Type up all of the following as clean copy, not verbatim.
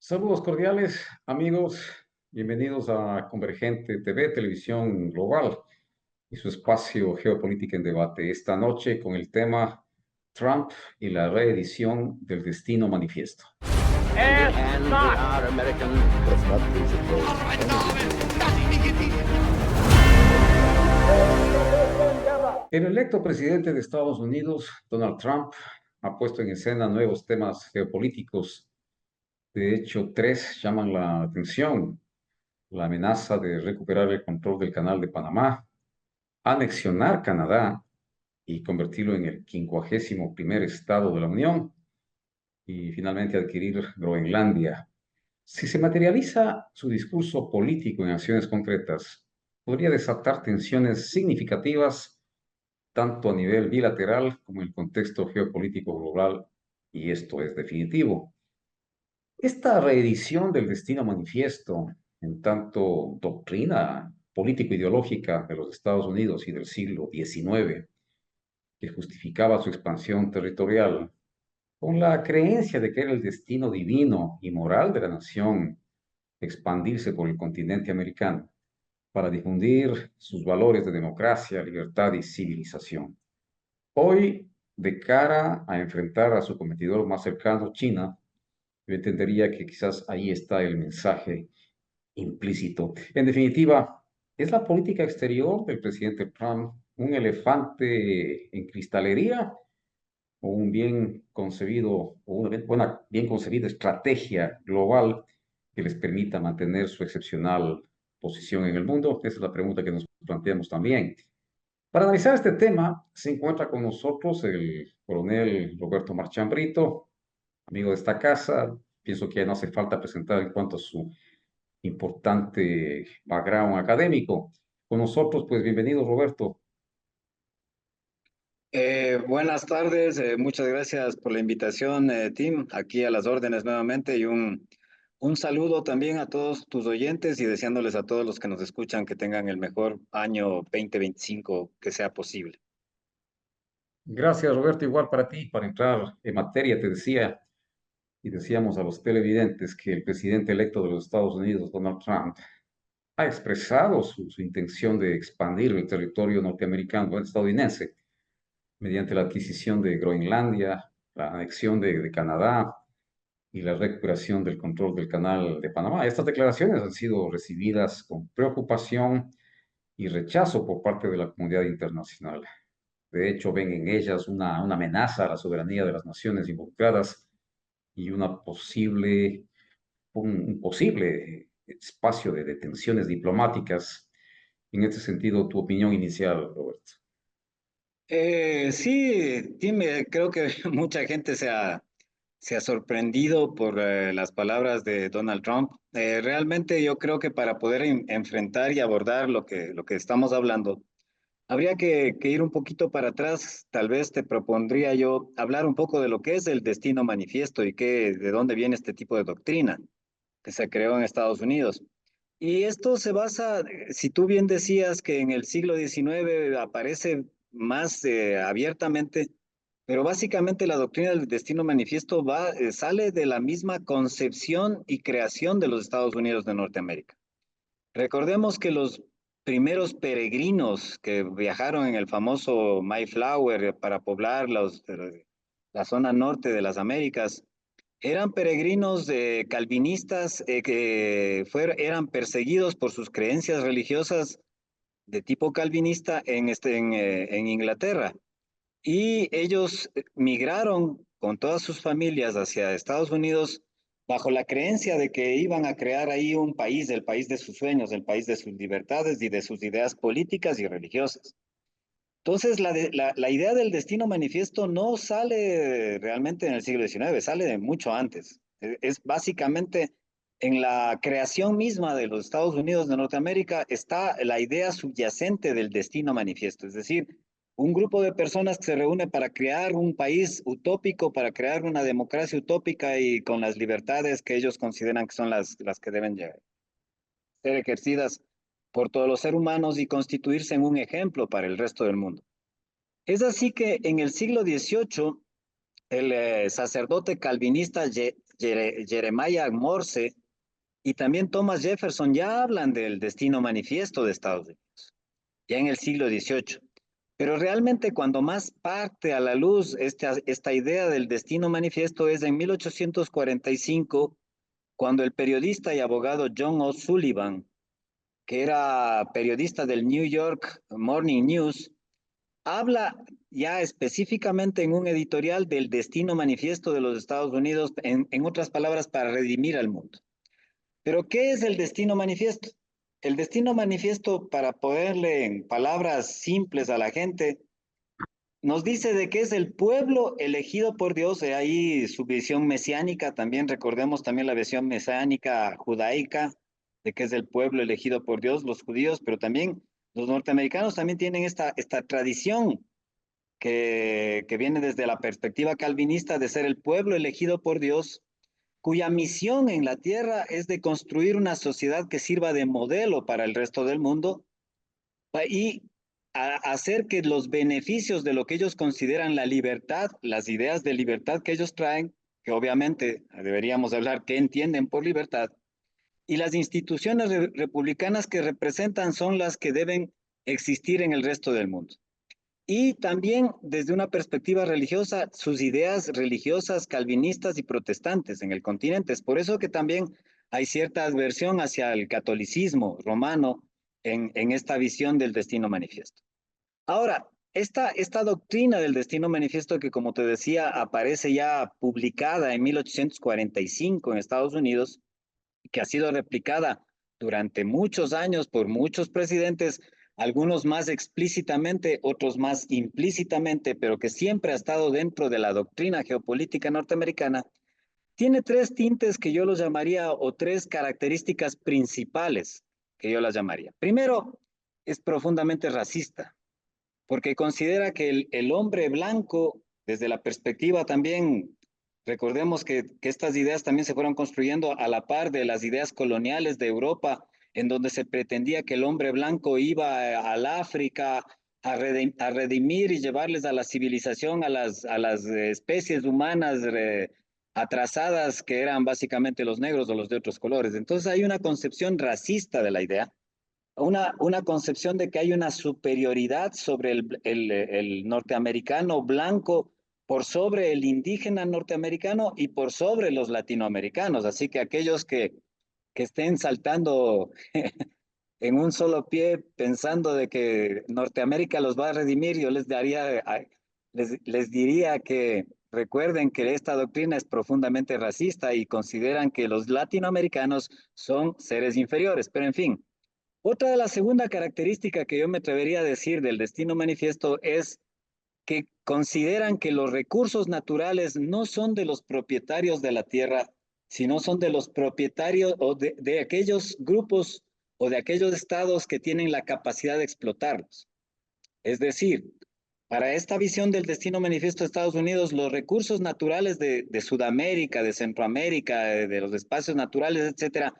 Saludos cordiales, amigos. Bienvenidos a Convergente TV, Televisión Global y su espacio Geopolítica en Debate. Esta noche con el tema Trump y la reedición del Destino Manifiesto. El electo presidente de Estados Unidos, Donald Trump, ha puesto en escena nuevos temas geopolíticos. De hecho, tres llaman la atención: la amenaza de recuperar el control del Canal de Panamá, anexionar Canadá y convertirlo en el 51º estado de la Unión, y finalmente adquirir Groenlandia. Si se materializa su discurso político en acciones concretas, podría desatar tensiones significativas tanto a nivel bilateral como en el contexto geopolítico global, y esto es definitivo. Esta reedición del Destino Manifiesto, en tanto doctrina político-ideológica de los Estados Unidos y del siglo XIX, que justificaba su expansión territorial, con la creencia de que era el destino divino y moral de la nación expandirse por el continente americano para difundir sus valores de democracia, libertad y civilización. Hoy, de cara a enfrentar a su competidor más cercano, China, yo entendería que quizás ahí está el mensaje implícito. En definitiva, ¿es la política exterior del presidente Trump un elefante en cristalería o un bien concebido o una bien concebida estrategia global que les permita mantener su excepcional posición en el mundo? Esa es la pregunta que nos planteamos también. Para analizar este tema, se encuentra con nosotros el coronel Roberto Marchán Brito, amigo de esta casa. Pienso que ya no hace falta presentar en cuanto a su importante background académico. Con nosotros, pues bienvenido, Roberto. Buenas tardes, muchas gracias por la invitación, Tim, aquí a las órdenes nuevamente y un saludo también a todos tus oyentes y deseándoles a todos los que nos escuchan que tengan el mejor año 2025 que sea posible. Gracias, Roberto, igual para ti. Para entrar en materia, te decía y decíamos a los televidentes que el presidente electo de los Estados Unidos, Donald Trump, ha expresado su intención de expandir el territorio norteamericano, estadounidense, mediante la adquisición de Groenlandia, la anexión de Canadá y la recuperación del control del Canal de Panamá. Estas declaraciones han sido recibidas con preocupación y rechazo por parte de la comunidad internacional. De hecho, ven en ellas una amenaza a la soberanía de las naciones involucradas y un posible espacio de tensiones diplomáticas. En este sentido, tu opinión inicial, Roberto. Sí, Tim, creo que mucha gente se ha sorprendido por las palabras de Donald Trump. Realmente yo creo que para poder enfrentar y abordar lo que estamos hablando, habría que ir un poquito para atrás. Tal vez te propondría yo hablar un poco de lo que es el destino manifiesto y de dónde viene este tipo de doctrina que se creó en Estados Unidos. Y esto se basa, si tú bien decías que en el siglo XIX aparece más abiertamente, pero básicamente la doctrina del destino manifiesto sale de la misma concepción y creación de los Estados Unidos de Norteamérica. Recordemos que los primeros peregrinos que viajaron en el famoso Mayflower para poblar la zona norte de las Américas eran peregrinos calvinistas que eran perseguidos por sus creencias religiosas de tipo calvinista en Inglaterra. Y ellos migraron con todas sus familias hacia Estados Unidos bajo la creencia de que iban a crear ahí un país, el país de sus sueños, el país de sus libertades y de sus ideas políticas y religiosas. Entonces, la idea del destino manifiesto no sale realmente en el siglo XIX, sale de mucho antes. Es básicamente en la creación misma de los Estados Unidos de Norteamérica está la idea subyacente del destino manifiesto, es decir, un grupo de personas que se reúne para crear un país utópico, para crear una democracia utópica y con las libertades que ellos consideran que son las que deben ser ejercidas por todos los seres humanos y constituirse en un ejemplo para el resto del mundo. Es así que en el siglo XVIII, el sacerdote calvinista Jeremiah Morse y también Thomas Jefferson ya hablan del destino manifiesto de Estados Unidos, ya en el siglo XVIII. Pero realmente cuando más parte a la luz esta idea del destino manifiesto es en 1845, cuando el periodista y abogado John O'Sullivan, que era periodista del New York Morning News, habla ya específicamente en un editorial del destino manifiesto de los Estados Unidos, en otras palabras, para redimir al mundo. Pero, ¿qué es el destino manifiesto? El destino manifiesto, para ponerle en palabras simples a la gente, nos dice de que es el pueblo elegido por Dios, de ahí su visión mesiánica, también recordemos también la visión mesiánica judaica, de que es el pueblo elegido por Dios, los judíos, pero también los norteamericanos también tienen esta tradición que viene desde la perspectiva calvinista de ser el pueblo elegido por Dios, cuya misión en la tierra es de construir una sociedad que sirva de modelo para el resto del mundo y hacer que los beneficios de lo que ellos consideran la libertad, las ideas de libertad que ellos traen, que obviamente deberíamos hablar qué entienden por libertad, y las instituciones republicanas que representan son las que deben existir en el resto del mundo. Y también desde una perspectiva religiosa, sus ideas religiosas calvinistas y protestantes en el continente. Es por eso que también hay cierta adversión hacia el catolicismo romano en esta visión del destino manifiesto. Ahora, esta doctrina del destino manifiesto que, como te decía, aparece ya publicada en 1845 en Estados Unidos, que ha sido replicada durante muchos años por muchos presidentes, algunos más explícitamente, otros más implícitamente, pero que siempre ha estado dentro de la doctrina geopolítica norteamericana, tiene tres tintes que yo los llamaría, o tres características principales que yo las llamaría. Primero, es profundamente racista, porque considera que el hombre blanco, desde la perspectiva también, recordemos que estas ideas también se fueron construyendo a la par de las ideas coloniales de Europa, en donde se pretendía que el hombre blanco iba al África a redimir y llevarles a la civilización a las especies humanas atrasadas que eran básicamente los negros o los de otros colores. Entonces hay una concepción racista de la idea, una concepción de que hay una superioridad sobre el norteamericano blanco por sobre el indígena norteamericano y por sobre los latinoamericanos. Así que aquellos que estén saltando en un solo pie pensando de que Norteamérica los va a redimir, yo les diría que recuerden que esta doctrina es profundamente racista y consideran que los latinoamericanos son seres inferiores. Pero en fin, otra de la segunda característica que yo me atrevería a decir del destino manifiesto es que consideran que los recursos naturales no son de los propietarios de la tierra, sino son de los propietarios o de aquellos grupos o de aquellos estados que tienen la capacidad de explotarlos. Es decir, para esta visión del destino manifiesto de Estados Unidos, los recursos naturales de Sudamérica, de Centroamérica, de los espacios naturales, etcétera,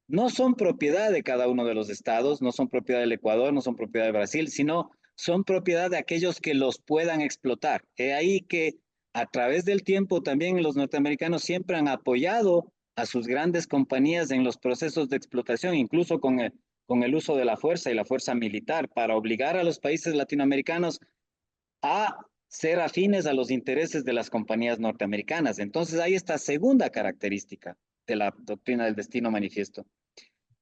no son propiedad de cada uno de los estados, no son propiedad del Ecuador, no son propiedad de Brasil, sino son propiedad de aquellos que los puedan explotar. He ahí que a través del tiempo también los norteamericanos siempre han apoyado a sus grandes compañías en los procesos de explotación, incluso con el uso de la fuerza y la fuerza militar, para obligar a los países latinoamericanos a ser afines a los intereses de las compañías norteamericanas. Entonces hay esta segunda característica de la doctrina del destino manifiesto.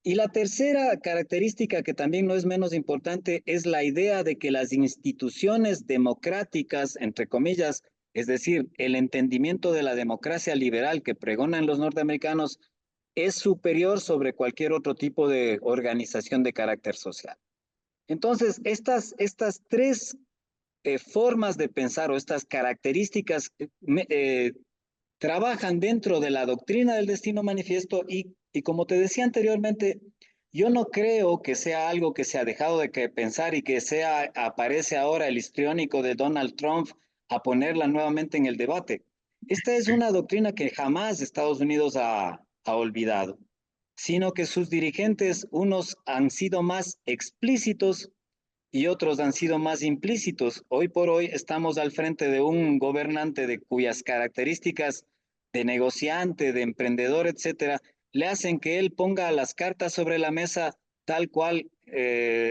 Y la tercera característica, que también no es menos importante, es la idea de que las instituciones democráticas, entre comillas, es decir, el entendimiento de la democracia liberal que pregonan los norteamericanos, es superior sobre cualquier otro tipo de organización de carácter social. Entonces, estas tres formas de pensar o estas características trabajan dentro de la doctrina del destino manifiesto y como te decía anteriormente, yo no creo que sea algo que se ha dejado de que pensar y que aparece ahora el histriónico de Donald Trump a ponerla nuevamente en el debate. Esta es una doctrina que jamás Estados Unidos ha olvidado, sino que sus dirigentes, unos han sido más explícitos y otros han sido más implícitos. Hoy por hoy estamos al frente de un gobernante de cuyas características de negociante, de emprendedor, etcétera, le hacen que él ponga las cartas sobre la mesa tal cual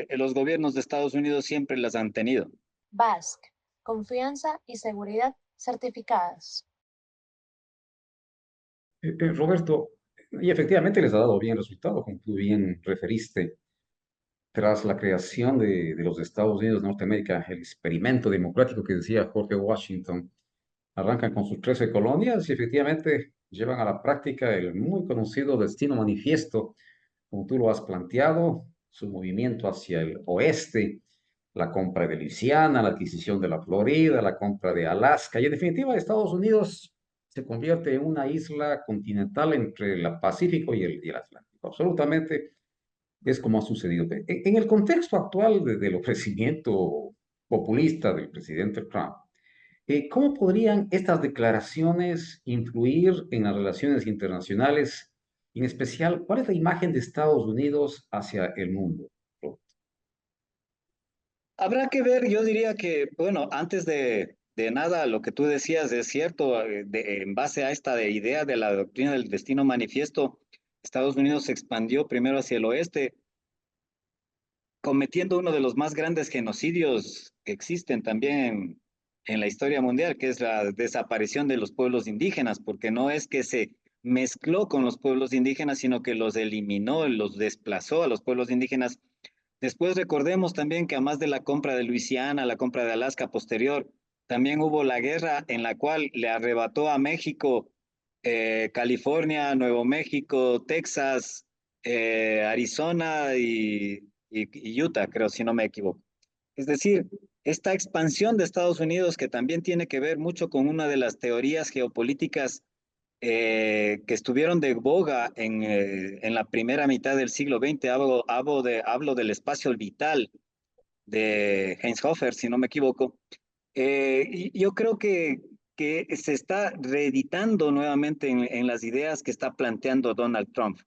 los gobiernos de Estados Unidos siempre las han tenido. Basque, confianza y seguridad certificadas. Roberto, y efectivamente les ha dado bien resultado, como tú bien referiste. Tras la creación de los Estados Unidos de Norteamérica, el experimento democrático que decía Jorge Washington, arrancan con sus 13 colonias y efectivamente llevan a la práctica el muy conocido destino manifiesto, como tú lo has planteado, su movimiento hacia el oeste, la compra de Luisiana, la adquisición de la Florida, la compra de Alaska, y en definitiva Estados Unidos se convierte en una isla continental entre el Pacífico y el Atlántico. Absolutamente es como ha sucedido. En el contexto actual del ofrecimiento populista del presidente Trump, ¿cómo podrían estas declaraciones influir en las relaciones internacionales? En especial, ¿cuál es la imagen de Estados Unidos hacia el mundo? Habrá que ver, yo diría que, bueno, antes de nada, lo que tú decías es cierto, en base a esta idea de la doctrina del destino manifiesto, Estados Unidos se expandió primero hacia el oeste, cometiendo uno de los más grandes genocidios que existen también en la historia mundial, que es la desaparición de los pueblos indígenas, porque no es que se mezcló con los pueblos indígenas, sino que los eliminó, los desplazó a los pueblos indígenas. Después recordemos también que además de la compra de Luisiana, la compra de Alaska posterior, también hubo la guerra en la cual le arrebató a México, California, Nuevo México, Texas, Arizona y Utah, creo, si no me equivoco. Es decir, esta expansión de Estados Unidos que también tiene que ver mucho con una de las teorías geopolíticas que estuvieron de boga en la primera mitad del siglo XX. Hablo del espacio vital de Heinz Hofer, si no me equivoco. Y yo creo que se está reeditando nuevamente en las ideas que está planteando Donald Trump.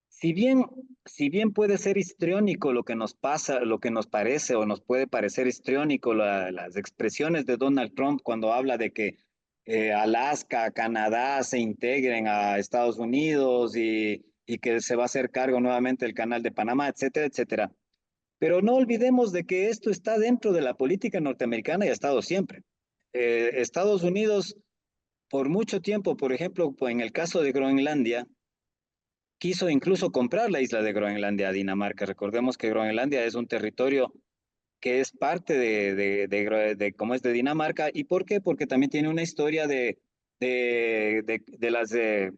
Si bien, si bien puede ser histriónico lo que nos pasa, lo que nos parece o nos puede parecer histriónico las expresiones de Donald Trump cuando habla de que Alaska, Canadá se integren a Estados Unidos y que se va a hacer cargo nuevamente del canal de Panamá, etcétera, etcétera. Pero no olvidemos de que esto está dentro de la política norteamericana y ha estado siempre. Estados Unidos, por mucho tiempo, por ejemplo, en el caso de Groenlandia, quiso incluso comprar la isla de Groenlandia a Dinamarca. Recordemos que Groenlandia es un territorio que es parte cómo es de Dinamarca. ¿Y por qué? Porque también tiene una historia de las eh,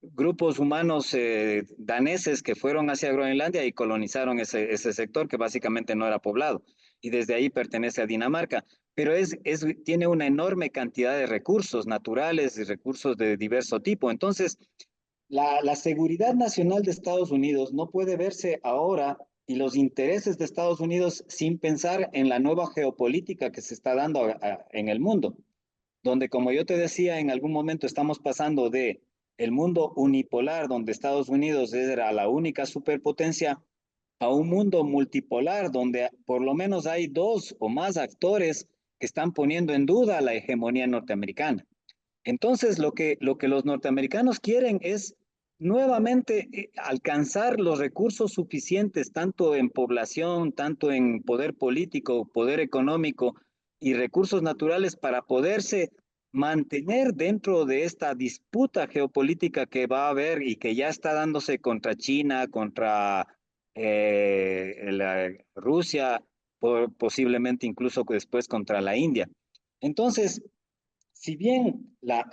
grupos humanos daneses que fueron hacia Groenlandia y colonizaron ese sector que básicamente no era poblado y desde ahí pertenece a Dinamarca, pero tiene una enorme cantidad de recursos naturales y recursos de diverso tipo. Entonces, la seguridad nacional de Estados Unidos no puede verse ahora y los intereses de Estados Unidos sin pensar en la nueva geopolítica que se está dando en el mundo, donde, como yo te decía, en algún momento estamos pasando de el mundo unipolar, donde Estados Unidos era la única superpotencia, a un mundo multipolar, donde por lo menos hay dos o más actores que están poniendo en duda la hegemonía norteamericana. Entonces, lo que los norteamericanos quieren es nuevamente alcanzar los recursos suficientes, tanto en población, tanto en poder político, poder económico y recursos naturales para poderse mantener dentro de esta disputa geopolítica que va a haber y que ya está dándose contra China, contra Rusia, posiblemente incluso después contra la India. Entonces, si bien la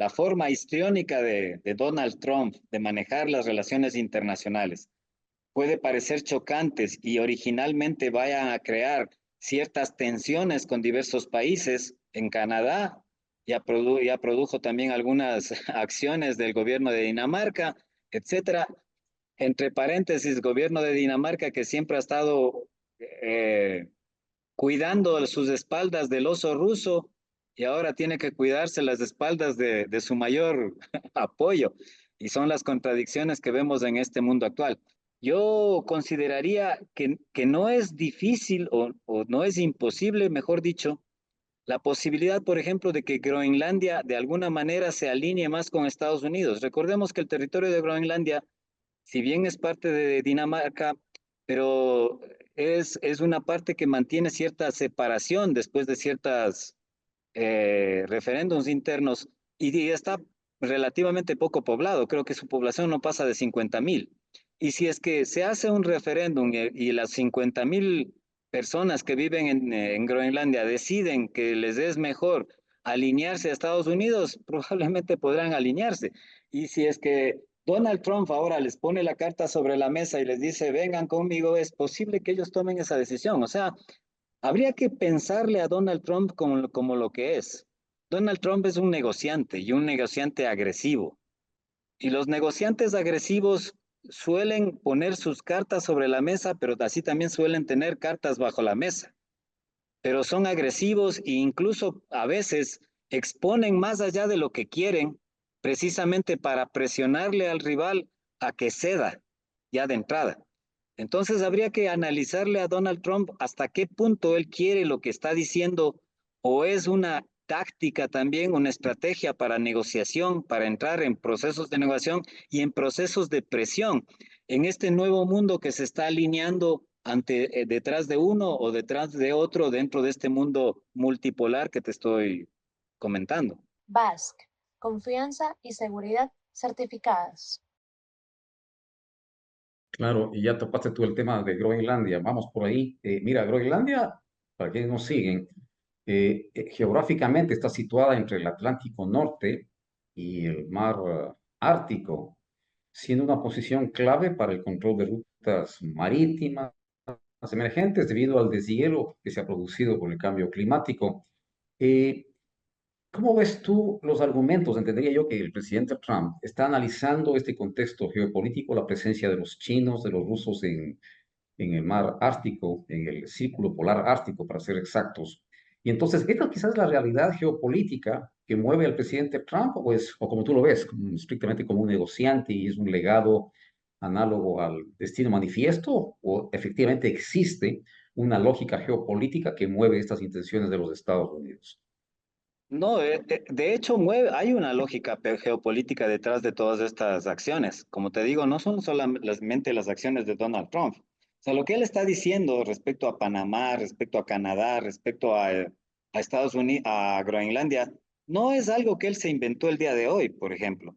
forma histriónica de Donald Trump de manejar las relaciones internacionales puede parecer chocantes y originalmente vayan a crear ciertas tensiones con diversos países, en Canadá ya produjo también algunas acciones del gobierno de Dinamarca, etcétera. Entre paréntesis, gobierno de Dinamarca que siempre ha estado cuidando sus espaldas del oso ruso y ahora tiene que cuidarse las espaldas de su mayor apoyo. Y son las contradicciones que vemos en este mundo actual. Yo consideraría que no es difícil o no es imposible, mejor dicho, la posibilidad, por ejemplo, de que Groenlandia de alguna manera se alinee más con Estados Unidos. Recordemos que el territorio de Groenlandia, si bien es parte de Dinamarca, pero es una parte que mantiene cierta separación después de ciertas referéndums internos y está relativamente poco poblado. Creo que su población no pasa de 50,000. Y si es que se hace un referéndum y las 50,000 personas que viven en Groenlandia deciden que les es mejor alinearse a Estados Unidos, probablemente podrán alinearse. Y si es que Donald Trump ahora les pone la carta sobre la mesa y les dice, vengan conmigo, es posible que ellos tomen esa decisión. O sea, habría que pensarle a Donald Trump como lo que es. Donald Trump es un negociante y un negociante agresivo. Y los negociantes agresivos suelen poner sus cartas sobre la mesa, pero así también suelen tener cartas bajo la mesa. Pero son agresivos e incluso a veces exponen más allá de lo que quieren, precisamente para presionarle al rival a que ceda ya de entrada. Entonces habría que analizarle a Donald Trump hasta qué punto él quiere lo que está diciendo o es una táctica también, una estrategia para negociación, para entrar en procesos de negociación y en procesos de presión en este nuevo mundo que se está alineando detrás de uno o detrás de otro dentro de este mundo multipolar que te estoy comentando. BASC, confianza y seguridad certificadas. Claro, y ya topaste tú el tema de Groenlandia. Vamos por ahí. Mira, Groenlandia, para quienes nos siguen, geográficamente está situada entre el Atlántico Norte y el mar Ártico, siendo una posición clave para el control de rutas marítimas emergentes debido al deshielo que se ha producido por el cambio climático. Eh, ¿Cómo ves tú los argumentos? Entendería yo que el presidente Trump está analizando este contexto geopolítico, la presencia de los chinos, de los rusos en el mar Ártico, en el círculo polar ártico, para ser exactos. Y entonces, ¿esta quizás es la realidad geopolítica que mueve al presidente Trump, o como tú lo ves, estrictamente como un negociante y es un legado análogo al destino manifiesto, o efectivamente existe una lógica geopolítica que mueve estas intenciones de los Estados Unidos? No, de hecho hay una lógica geopolítica detrás de todas estas acciones. Como te digo, no son solamente las acciones de Donald Trump. O sea, lo que él está diciendo respecto a Panamá, respecto a Canadá, respecto a Estados Unidos, a Groenlandia, no es algo que él se inventó el día de hoy, por ejemplo.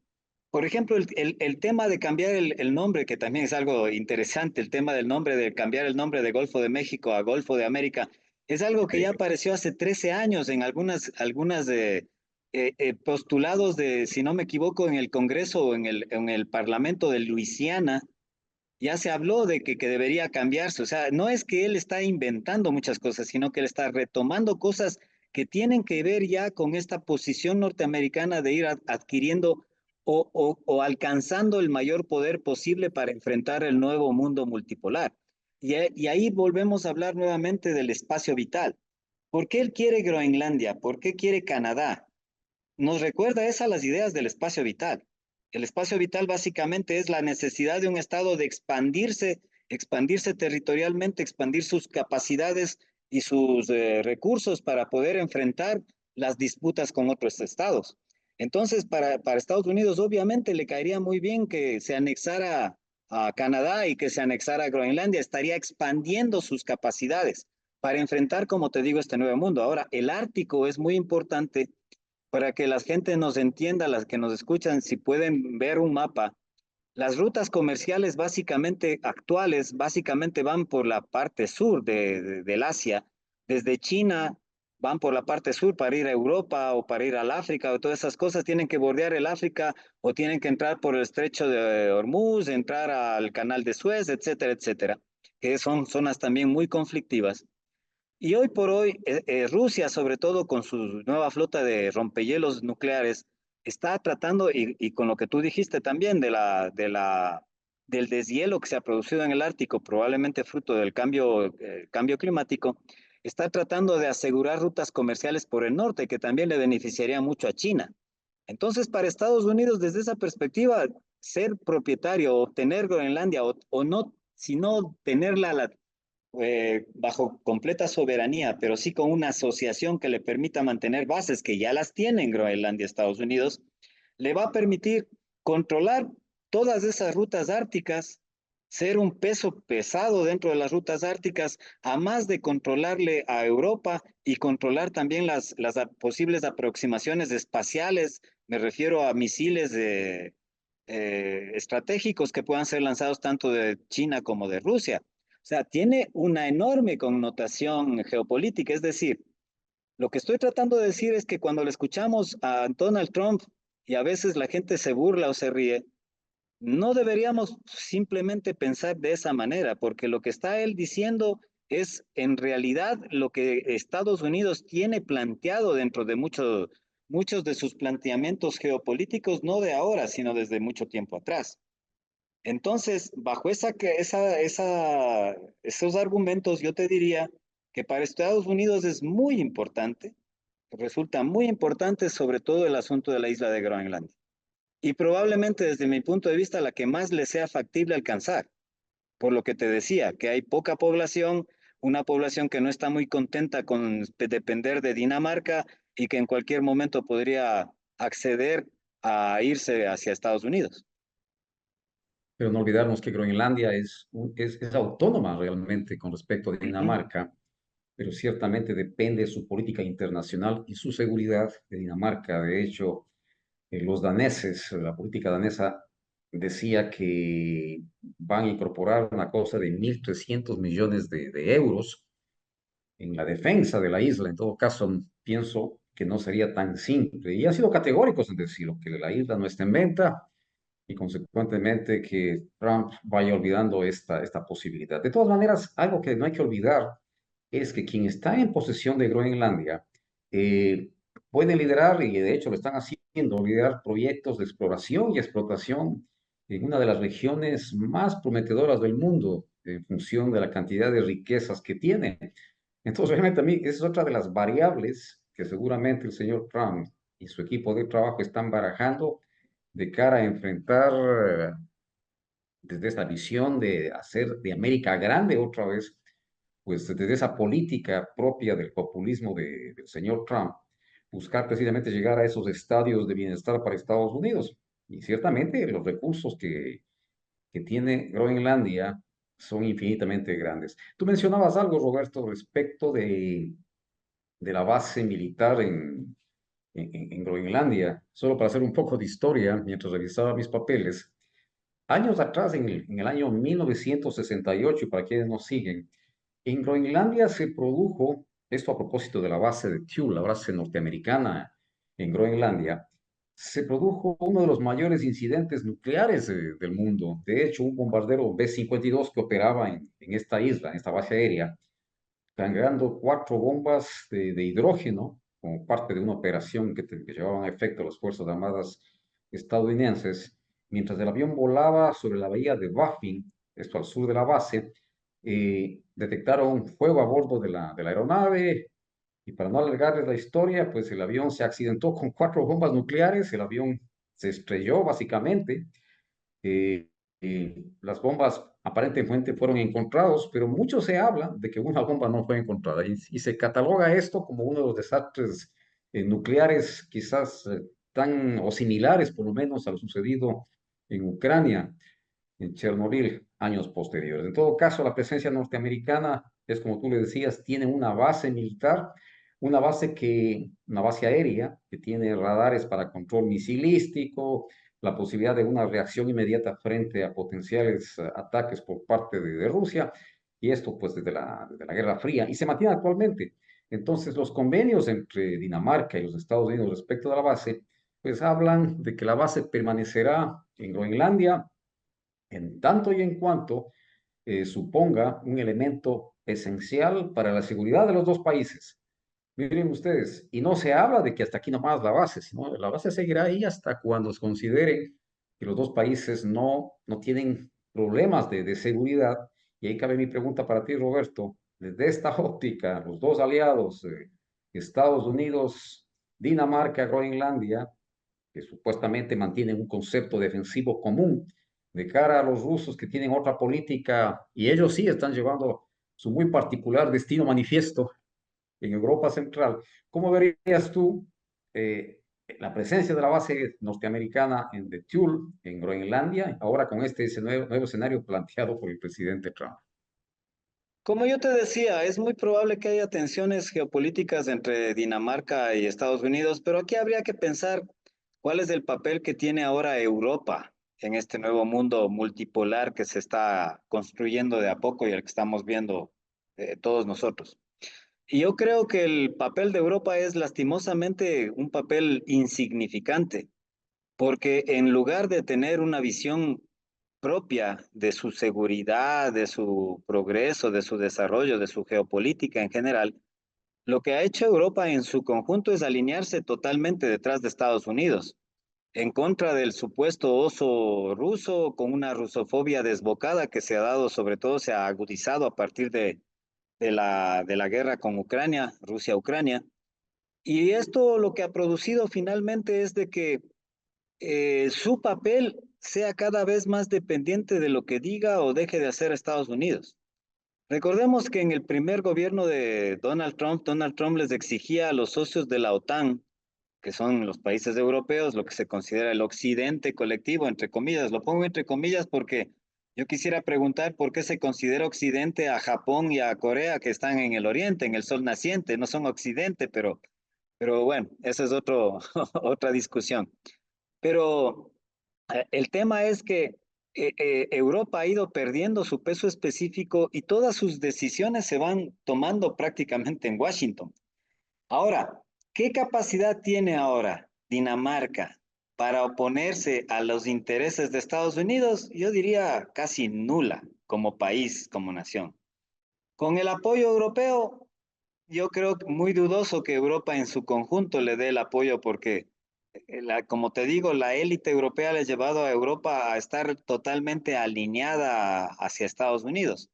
Por ejemplo, el tema de cambiar el nombre, que también es algo interesante, el tema del nombre, de cambiar el nombre de Golfo de México a Golfo de América, es algo que ya apareció hace 13 años en algunas postulados de, si no me equivoco, en el Congreso o en el Parlamento de Luisiana, ya se habló de que debería cambiarse. O sea, no es que él está inventando muchas cosas, sino que él está retomando cosas que tienen que ver ya con esta posición norteamericana de ir adquiriendo o alcanzando el mayor poder posible para enfrentar el nuevo mundo multipolar. Y ahí volvemos a hablar nuevamente del espacio vital. ¿Por qué él quiere Groenlandia? ¿Por qué quiere Canadá? Nos recuerda esa las ideas del espacio vital. El espacio vital básicamente es la necesidad de un estado de expandirse territorialmente, expandir sus capacidades y sus recursos para poder enfrentar las disputas con otros estados. Entonces, para Estados Unidos obviamente le caería muy bien que se anexara a Canadá y que se anexara a Groenlandia, estaría expandiendo sus capacidades para enfrentar, como te digo, este nuevo mundo. Ahora, el Ártico es muy importante para que la gente nos entienda, las que nos escuchan, si pueden ver un mapa, las rutas comerciales básicamente actuales, básicamente van por la parte sur del Asia, desde China van por la parte sur para ir a Europa o para ir al África o todas esas cosas, tienen que bordear el África o tienen que entrar por el estrecho de Hormuz, entrar al canal de Suez, etcétera, etcétera, que son zonas también muy conflictivas. Y hoy por hoy, Rusia, sobre todo con su nueva flota de rompehielos nucleares, está tratando, y con lo que tú dijiste también, del deshielo que se ha producido en el Ártico, probablemente fruto del cambio climático, está tratando de asegurar rutas comerciales por el norte, que también le beneficiaría mucho a China. Entonces, para Estados Unidos, desde esa perspectiva, ser propietario, obtener Groenlandia o no, sino tenerla bajo completa soberanía, pero sí con una asociación que le permita mantener bases que ya las tienen Groenlandia y Estados Unidos, le va a permitir controlar todas esas rutas árticas, ser un peso pesado dentro de las rutas árticas, a más de controlarle a Europa y controlar también las posibles aproximaciones espaciales, me refiero a misiles estratégicos que puedan ser lanzados tanto de China como de Rusia. O sea, tiene una enorme connotación geopolítica, es decir, lo que estoy tratando de decir es que cuando le escuchamos a Donald Trump y a veces la gente se burla o se ríe, no deberíamos simplemente pensar de esa manera, porque lo que está él diciendo es en realidad lo que Estados Unidos tiene planteado dentro de muchos de sus planteamientos geopolíticos, no de ahora, sino desde mucho tiempo atrás. Entonces, bajo esos argumentos, yo te diría que para Estados Unidos es muy importante, resulta muy importante sobre todo el asunto de la isla de Groenlandia. Y probablemente desde mi punto de vista la que más le sea factible alcanzar, por lo que te decía, que hay poca población, una población que no está muy contenta con depender de Dinamarca y que en cualquier momento podría acceder a irse hacia Estados Unidos. Pero no olvidarnos que Groenlandia es autónoma realmente con respecto a Ujú. Dinamarca, pero ciertamente depende de su política internacional y su seguridad de Dinamarca. De hecho, los daneses, la política danesa decía que van a incorporar una cosa de 1.300 millones de euros en la defensa de la isla. En todo caso, pienso que no sería tan simple. Y han sido categóricos en decirlo, que la isla no está en venta y consecuentemente que Trump vaya olvidando esta posibilidad. De todas maneras, algo que no hay que olvidar es que quien está en posesión de Groenlandia puede liderar, y de hecho lo están haciendo, liderar proyectos de exploración y explotación en una de las regiones más prometedoras del mundo en función de la cantidad de riquezas que tiene. Entonces, realmente a mí esa es otra de las variables que seguramente el señor Trump y su equipo de trabajo están barajando de cara a enfrentar desde esta visión de hacer de América grande otra vez, pues desde esa política propia del populismo del señor Trump, buscar precisamente llegar a esos estadios de bienestar para Estados Unidos. Y ciertamente los recursos que tiene Groenlandia son infinitamente grandes. Tú mencionabas algo, Roberto, respecto de la base militar en Groenlandia. Solo para hacer un poco de historia, mientras revisaba mis papeles, años atrás, en el año 1968, y para quienes nos siguen, en Groenlandia se produjo, esto a propósito de la base de Thule, la base norteamericana en Groenlandia, se produjo uno de los mayores incidentes nucleares del mundo. De hecho, un bombardero B-52 que operaba en esta isla, en esta base aérea, cargando 4 bombas de hidrógeno como parte de una operación que llevaban a efecto las Fuerzas Armadas estadounidenses, mientras el avión volaba sobre la bahía de Baffin, esto al sur de la base, detectaron fuego a bordo de la aeronave y para no alargarles la historia, pues el avión se accidentó con 4 bombas nucleares, el avión se estrelló básicamente, eh, las bombas aparentemente fueron encontradas, pero mucho se habla de que una bomba no fue encontrada y se cataloga esto como uno de los desastres nucleares quizás tan o similares por lo menos a lo sucedido en Ucrania, en Chernobyl, años posteriores. En todo caso, la presencia norteamericana es, como tú le decías, tiene una base militar, una base aérea que tiene radares para control misilístico, la posibilidad de una reacción inmediata frente a potenciales ataques por parte de Rusia, y esto pues desde la Guerra Fría, y se mantiene actualmente. Entonces, los convenios entre Dinamarca y los Estados Unidos respecto de la base, pues hablan de que la base permanecerá en Groenlandia en tanto y en cuanto suponga un elemento esencial para la seguridad de los dos países. Miren ustedes, y no se habla de que hasta aquí nomás la base, sino la base seguirá ahí hasta cuando se considere que los dos países no tienen problemas de seguridad. Y ahí cabe mi pregunta para ti, Roberto. Desde esta óptica, los dos aliados, Estados Unidos, Dinamarca, Groenlandia, que supuestamente mantienen un concepto defensivo común de cara a los rusos que tienen otra política y ellos sí están llevando su muy particular destino manifiesto en Europa Central. ¿Cómo verías tú la presencia de la base norteamericana en The Thule, en Groenlandia, ahora con ese nuevo escenario planteado por el presidente Trump? Como yo te decía, es muy probable que haya tensiones geopolíticas entre Dinamarca y Estados Unidos, pero aquí habría que pensar cuál es el papel que tiene ahora Europa en este nuevo mundo multipolar que se está construyendo de a poco y el que estamos viendo todos nosotros. Y yo creo que el papel de Europa es lastimosamente un papel insignificante, porque en lugar de tener una visión propia de su seguridad, de su progreso, de su desarrollo, de su geopolítica en general, lo que ha hecho Europa en su conjunto es alinearse totalmente detrás de Estados Unidos, en contra del supuesto oso ruso, con una rusofobia desbocada que se ha dado, sobre todo se ha agudizado a partir de la guerra con Ucrania, Rusia-Ucrania. Y esto lo que ha producido finalmente es de que su papel sea cada vez más dependiente de lo que diga o deje de hacer Estados Unidos. Recordemos que en el primer gobierno de Donald Trump les exigía a los socios de la OTAN, que son los países europeos, lo que se considera el occidente colectivo, entre comillas. Lo pongo entre comillas porque yo quisiera preguntar por qué se considera occidente a Japón y a Corea, que están en el oriente, en el sol naciente, no son occidente, pero bueno, esa es otra discusión. Pero el tema es que Europa ha ido perdiendo su peso específico y todas sus decisiones se van tomando prácticamente en Washington. Ahora, ¿qué capacidad tiene ahora Dinamarca para oponerse a los intereses de Estados Unidos? Yo diría casi nula como país, como nación. Con el apoyo europeo, yo creo que muy dudoso que Europa en su conjunto le dé el apoyo porque, como te digo, la élite europea le ha llevado a Europa a estar totalmente alineada hacia Estados Unidos.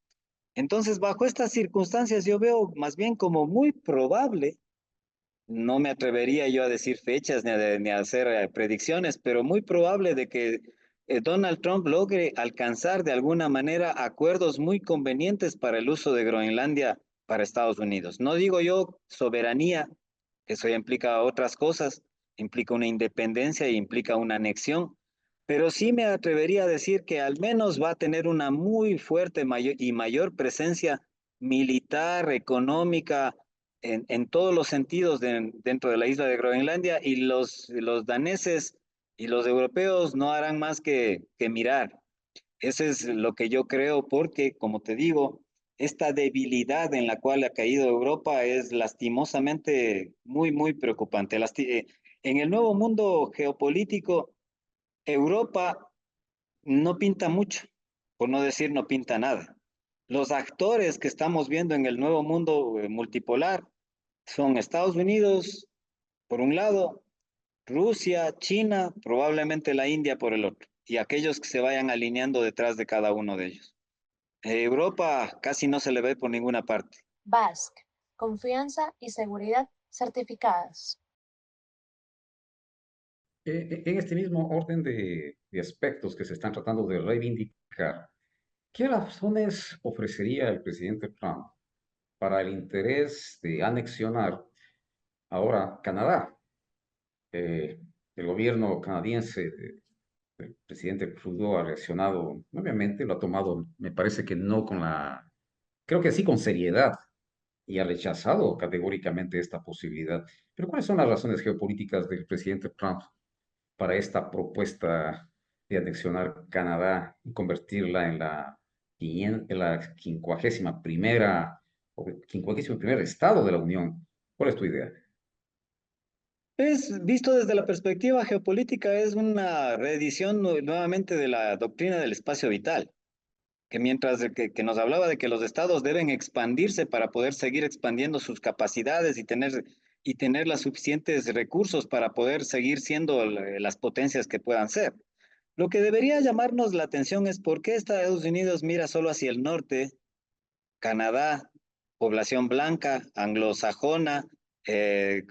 Entonces, bajo estas circunstancias, yo veo más bien como muy probable, no me atrevería yo a decir fechas ni a hacer predicciones, pero muy probable de que Donald Trump logre alcanzar de alguna manera acuerdos muy convenientes para el uso de Groenlandia para Estados Unidos. No digo yo soberanía, que eso ya implica otras cosas, implica una independencia e implica una anexión, pero sí me atrevería a decir que al menos va a tener una muy fuerte y mayor presencia militar, económica, en todos los sentidos dentro de la isla de Groenlandia, y los daneses y los europeos no harán más que mirar. Eso es lo que yo creo porque, como te digo, esta debilidad en la cual ha caído Europa es lastimosamente muy, muy preocupante. En el nuevo mundo geopolítico, Europa no pinta mucho, por no decir no pinta nada. Los actores que estamos viendo en el nuevo mundo multipolar son Estados Unidos, por un lado, Rusia, China, probablemente la India por el otro, y aquellos que se vayan alineando detrás de cada uno de ellos. Europa casi no se le ve por ninguna parte. BASC, confianza y seguridad certificadas. En este mismo orden de aspectos que se están tratando de reivindicar, ¿qué razones ofrecería el presidente Trump para el interés de anexionar ahora Canadá? Eh, el gobierno canadiense el presidente Trudeau ha reaccionado, obviamente lo ha tomado, me parece que no con creo que sí con seriedad y ha rechazado categóricamente esta posibilidad. Pero ¿cuáles son las razones geopolíticas del presidente Trump para esta propuesta de anexionar Canadá y convertirla en la 51ª o 51º estado de la Unión? ¿Cuál es tu idea? Es visto desde la perspectiva geopolítica, es una reedición nuevamente de la doctrina del espacio vital, que mientras que nos hablaba de que los estados deben expandirse para poder seguir expandiendo sus capacidades y tener los suficientes recursos para poder seguir siendo las potencias que puedan ser. Lo que debería llamarnos la atención es por qué Estados Unidos mira solo hacia el norte, Canadá, población blanca, anglosajona,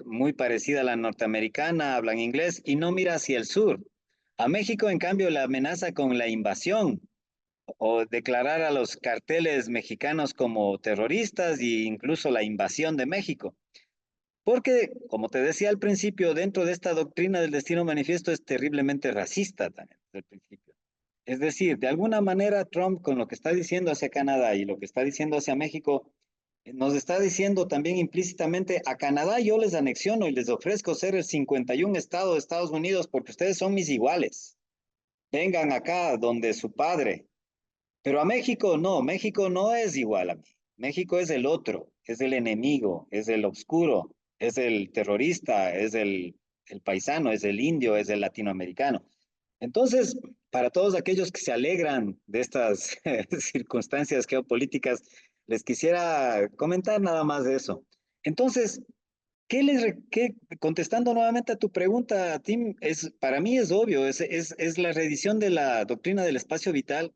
muy parecida a la norteamericana, hablan inglés, y no mira hacia el sur. A México, en cambio, la amenaza con la invasión o declarar a los carteles mexicanos como terroristas e incluso la invasión de México. Porque, como te decía al principio, dentro de esta doctrina del destino manifiesto es terriblemente racista también desde el principio. Es decir, de alguna manera Trump con lo que está diciendo hacia Canadá y lo que está diciendo hacia México, nos está diciendo también implícitamente a Canadá yo les anexiono y les ofrezco ser el 51 estado de Estados Unidos porque ustedes son mis iguales. Vengan acá donde su padre. Pero a México no es igual a mí. México es el otro, es el enemigo, es el oscuro, es el terrorista, es el paisano, es el indio, es el latinoamericano. Entonces, para todos aquellos que se alegran de estas circunstancias geopolíticas, les quisiera comentar nada más de eso. Entonces, contestando nuevamente a tu pregunta, Tim, para mí es obvio, es la reedición de la doctrina del espacio vital,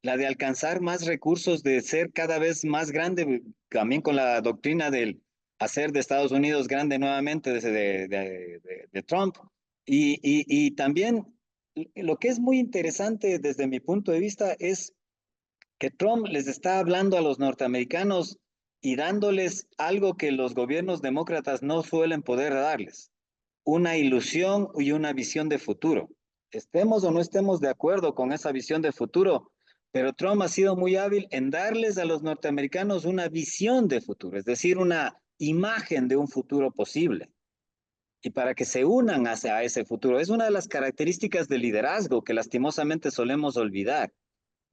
la de alcanzar más recursos, de ser cada vez más grande, también con la doctrina del hacer de Estados Unidos grande nuevamente desde de Trump. Y también lo que es muy interesante desde mi punto de vista es que Trump les está hablando a los norteamericanos y dándoles algo que los gobiernos demócratas no suelen poder darles, una ilusión y una visión de futuro. Estemos o no estemos de acuerdo con esa visión de futuro, pero Trump ha sido muy hábil en darles a los norteamericanos una visión de futuro, es decir, una imagen de un futuro posible. Y para que se unan hacia ese futuro, es una de las características del liderazgo que lastimosamente solemos olvidar.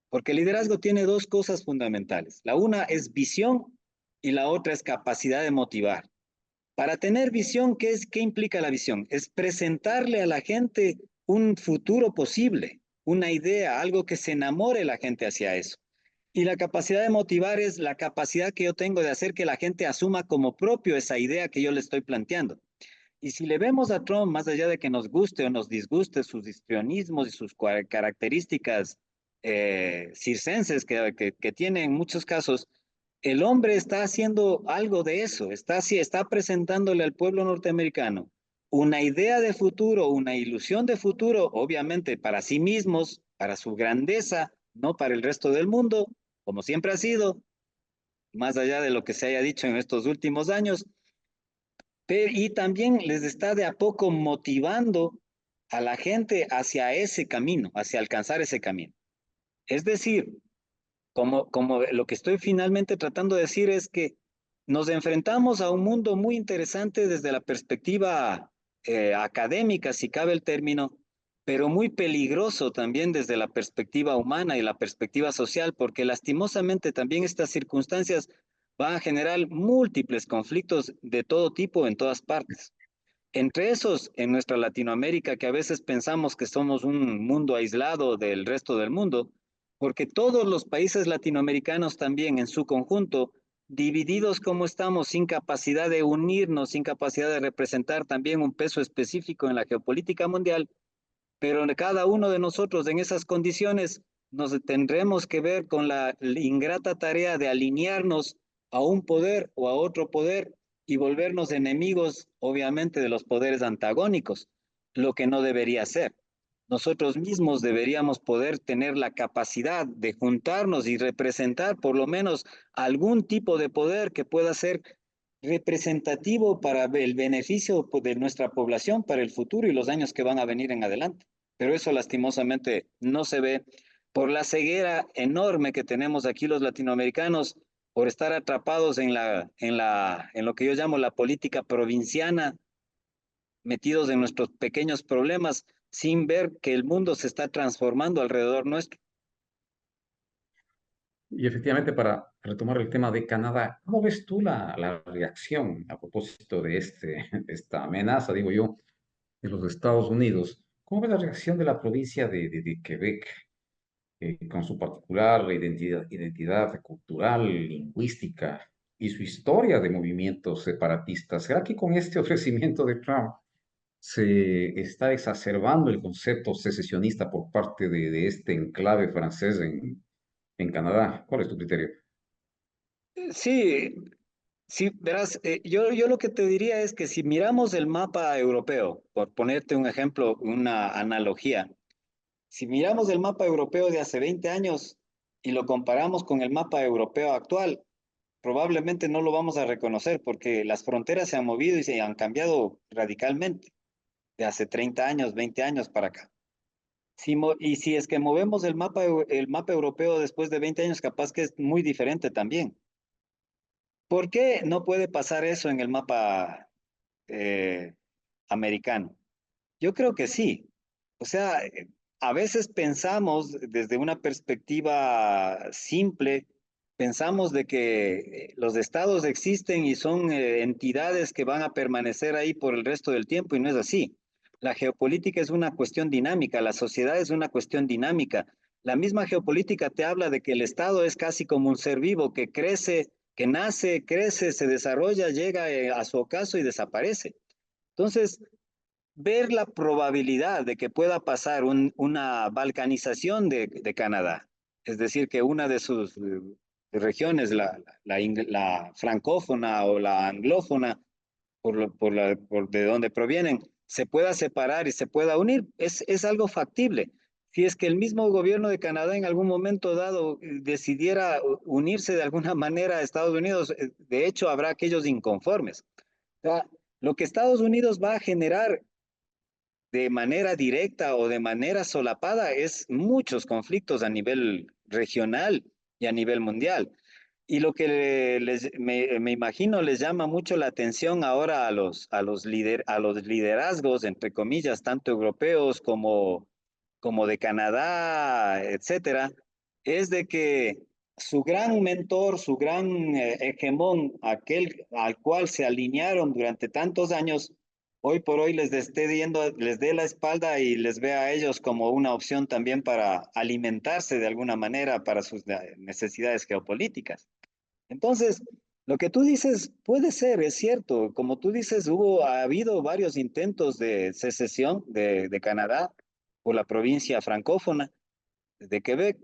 Porque el liderazgo tiene dos cosas fundamentales. La una es visión y la otra es capacidad de motivar. Para tener visión, ¿qué implica la visión? Es presentarle a la gente un futuro posible, una idea, algo que se enamore la gente hacia eso. Y la capacidad de motivar es la capacidad que yo tengo de hacer que la gente asuma como propio esa idea que yo le estoy planteando. Y si le vemos a Trump, más allá de que nos guste o nos disguste sus histrionismos y sus características circenses que tiene en muchos casos, el hombre está haciendo algo de eso, está presentándole al pueblo norteamericano una idea de futuro, una ilusión de futuro, obviamente para sí mismos, para su grandeza, no para el resto del mundo, como siempre ha sido, más allá de lo que se haya dicho en estos últimos años, y también les está de a poco motivando a la gente hacia ese camino, hacia alcanzar ese camino. Es decir, como lo que estoy finalmente tratando de decir es que nos enfrentamos a un mundo muy interesante desde la perspectiva académica, si cabe el término, pero muy peligroso también desde la perspectiva humana y la perspectiva social, porque lastimosamente también estas circunstancias van a generar múltiples conflictos de todo tipo en todas partes. Entre esos, en nuestra Latinoamérica, que a veces pensamos que somos un mundo aislado del resto del mundo, porque todos los países latinoamericanos también en su conjunto, divididos como estamos, sin capacidad de unirnos, sin capacidad de representar también un peso específico en la geopolítica mundial, pero cada uno de nosotros en esas condiciones nos tendremos que ver con la ingrata tarea de alinearnos a un poder o a otro poder y volvernos enemigos, obviamente, de los poderes antagónicos, lo que no debería ser. Nosotros mismos deberíamos poder tener la capacidad de juntarnos y representar por lo menos algún tipo de poder que pueda ser representativo para el beneficio de nuestra población para el futuro y los años que van a venir en adelante. Pero eso lastimosamente no se ve por la ceguera enorme que tenemos aquí los latinoamericanos, por estar atrapados en lo que yo llamo la política provinciana, metidos en nuestros pequeños problemas, sin ver que el mundo se está transformando alrededor nuestro. Y efectivamente, para retomar el tema de Canadá, ¿cómo ves tú la reacción a propósito de esta amenaza, digo yo, de los Estados Unidos? ¿Cómo ves la reacción de la provincia de Quebec, con su particular identidad cultural, lingüística y su historia de movimientos separatistas? ¿Será que con este ofrecimiento de Trump se está exacerbando el concepto secesionista por parte de este enclave francés en Canadá? ¿Cuál es tu criterio? Sí, sí, verás, yo lo que te diría es que si miramos el mapa europeo, por ponerte un ejemplo, una analogía, si miramos el mapa europeo de hace 20 años, y lo comparamos con el mapa europeo actual, probablemente no lo vamos a reconocer porque las fronteras se han movido y se han cambiado radicalmente de hace 30 años, 20 años para acá. Y si es que movemos el mapa europeo después de 20 años, capaz que es muy diferente también. ¿Por qué no puede pasar eso en el mapa eh, americano? Yo creo que sí. O sea, a veces pensamos desde una perspectiva simple, pensamos de que los estados existen y son entidades que van a permanecer ahí por el resto del tiempo y no es así. La geopolítica es una cuestión dinámica, la sociedad es una cuestión dinámica. La misma geopolítica te habla de que el estado es casi como un ser vivo que crece, que nace, crece, se desarrolla, llega a su ocaso y desaparece. Entonces, ver la probabilidad de que pueda pasar una balcanización de Canadá, es decir, que una de sus regiones, la francófona o la anglófona, por de donde provienen, se pueda separar y se pueda unir, es algo factible. Si es que el mismo gobierno de Canadá en algún momento dado decidiera unirse de alguna manera a Estados Unidos, de hecho habrá aquellos inconformes. O sea, lo que Estados Unidos va a generar de manera directa o de manera solapada es muchos conflictos a nivel regional y a nivel mundial. Y lo que me imagino les llama mucho la atención ahora a los liderazgos, entre comillas, tanto europeos como de Canadá, etcétera, es de que su gran mentor, su gran hegemón, aquel al cual se alinearon durante tantos años, hoy por hoy les dé la espalda y les ve a ellos como una opción también para alimentarse de alguna manera para sus necesidades geopolíticas. Entonces, lo que tú dices puede ser, es cierto. Como tú dices, ha habido varios intentos de secesión de Canadá por la provincia francófona de Quebec.